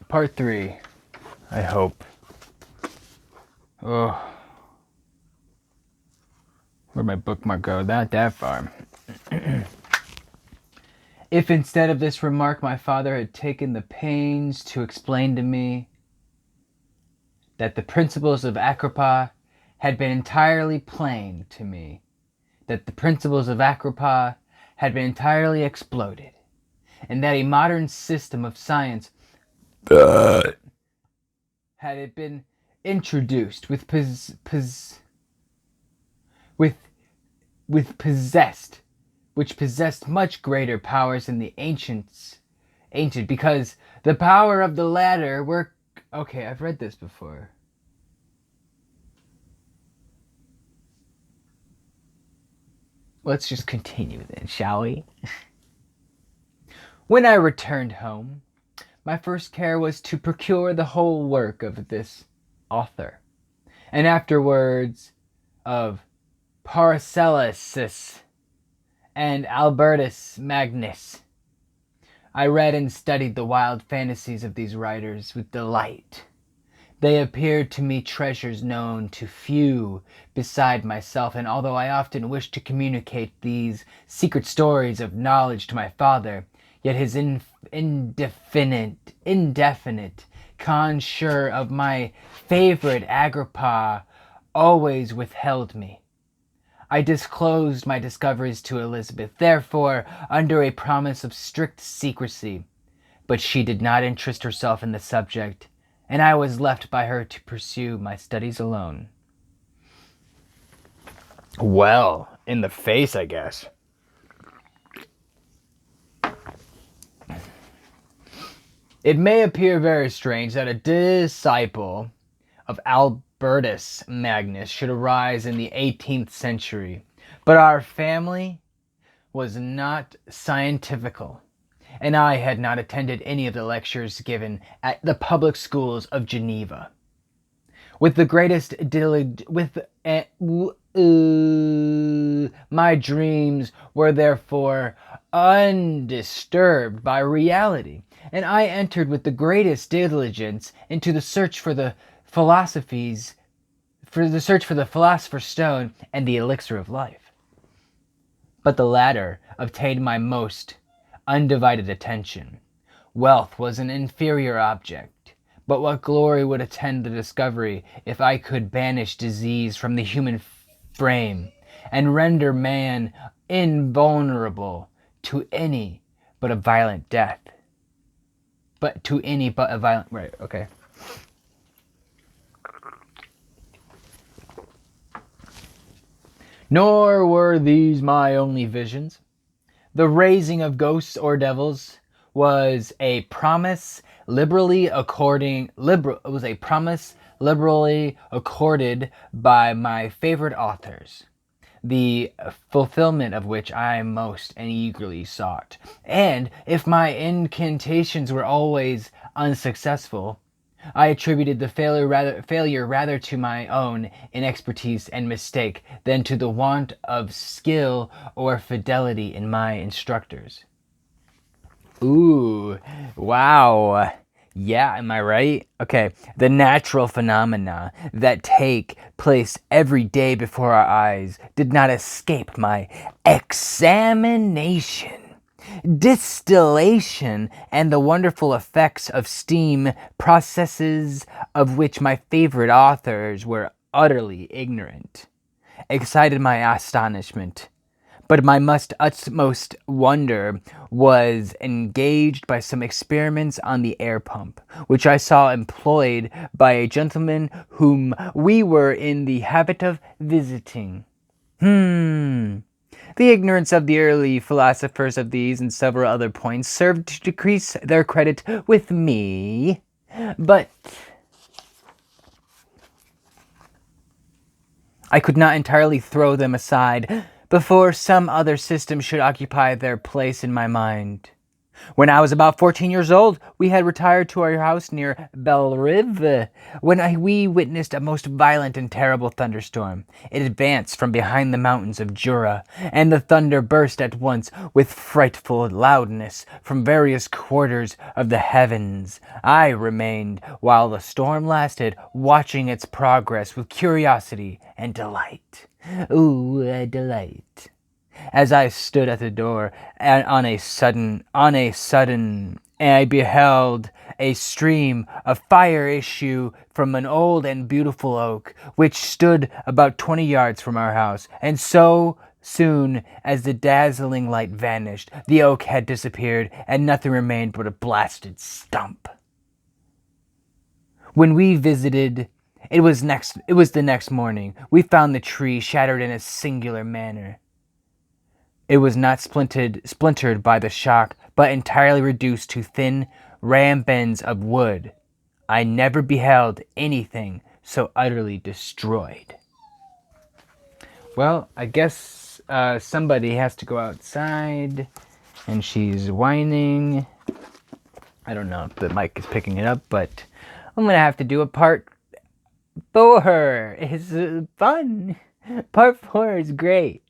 Part 3. I hope. Oh. Where'd my bookmark go? Not that far. If instead of this remark my father had taken the pains to explain to me that the principles of Agrippa had been entirely plain to me, that the principles of Agrippa had been entirely exploded, and that a modern system of science had it been introduced which possessed much greater powers than the ancient, because the power of the latter were... Okay, I've read this before. Let's just continue then, shall we? When I returned home, my first care was to procure the whole work of this author, and afterwards of Paracelsus and Albertus Magnus. I read and studied the wild fantasies of these writers with delight. They appeared to me treasures known to few beside myself, and although I often wished to communicate these secret stories of knowledge to my father, yet his indefinite connoisseur of my favorite Agrippa always withheld me. I disclosed my discoveries to Elizabeth, therefore, under a promise of strict secrecy, but she did not interest herself in the subject, and I was left by her to pursue my studies alone. Well, in the face, I guess. It may appear very strange that a disciple of Albertus Magnus should arise in the 18th century, but our family was not scientifical, and I had not attended any of the lectures given at the public schools of Geneva. With the greatest my dreams were therefore undisturbed by reality, and I entered with the greatest diligence into the search for the philosopher's stone and the elixir of life. But the latter obtained my most undivided attention. Wealth was an inferior object, but what glory would attend the discovery if I could banish disease from the human frame and render man invulnerable to any but a violent death. Right, okay. Nor were these my only visions. The raising of ghosts or devils was a promise liberally accorded by my favorite authors, the fulfillment of which I most and eagerly sought. And if my incantations were always unsuccessful, I attributed the failure rather to my own inexpertise and mistake than to the want of skill or fidelity in my instructors. Ooh, wow. Yeah, am I right? Okay, the natural phenomena that take place every day before our eyes did not escape my examination. Distillation and the wonderful effects of steam, processes of which my favorite authors were utterly ignorant, excited my astonishment. But my utmost wonder was engaged by some experiments on the air pump, which I saw employed by a gentleman whom we were in the habit of visiting. The ignorance of the early philosophers of these and several other points served to decrease their credit with me, but I could not entirely throw them aside before some other system should occupy their place in my mind. When I was about 14 years old, we had retired to our house near Belrive when we witnessed a most violent and terrible thunderstorm. It advanced from behind the mountains of Jura, and the thunder burst at once with frightful loudness from various quarters of the heavens. I remained, while the storm lasted, watching its progress with curiosity and delight. Ooh, delight. As I stood at the door, and on a sudden, I beheld a stream of fire issue from an old and beautiful oak, which stood about 20 yards from our house, and so soon as the dazzling light vanished, the oak had disappeared, and nothing remained but a blasted stump. When we visited, it was the next morning, we found the tree shattered in a singular manner. It was not splintered by the shock, but entirely reduced to thin rambens of wood. I never beheld anything so utterly destroyed. Well, I guess somebody has to go outside, and she's whining. I don't know if the mic is picking it up, but I'm going to have to do a part 4. It's fun. Part 4 is great.